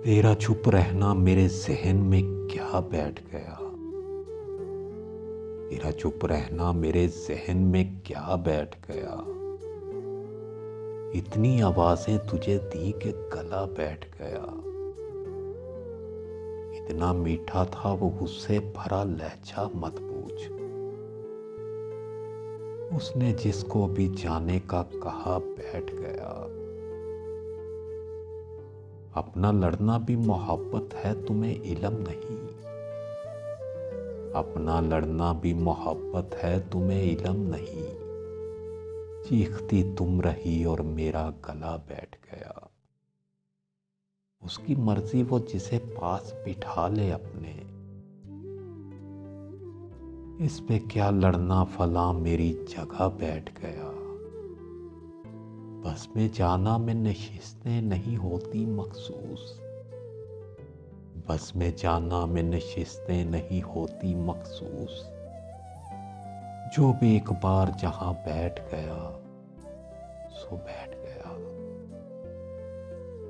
तेरा चुप रहना मेरे ज़हन में क्या बैठ गया। तेरा चुप रहना मेरे ज़हन में क्या बैठ गया। इतनी आवाज़ें तुझे दी कि गला बैठ गया। इतना मीठा था वो गुस्से भरा लहजा मत पूछ। उसने जिसको भी जाने का कहा बैठ गया। अपना लड़ना भी मोहब्बत है तुम्हें इल्म नहीं। अपना लड़ना भी मोहब्बत है तुम्हें इल्म नहीं। चीखती तुम रही और मेरा गला बैठ गया। उसकी मर्जी वो जिसे पास बिठा ले अपने। इस पे क्या लड़ना फला मेरी जगह बैठ गया। बस में जाना में नशिस्तें नहीं होती मखसूस। बस में जाना में नशिस्तें नहीं होती मखसूस। जो भी एक बार जहां बैठ गया सो बैठ गया।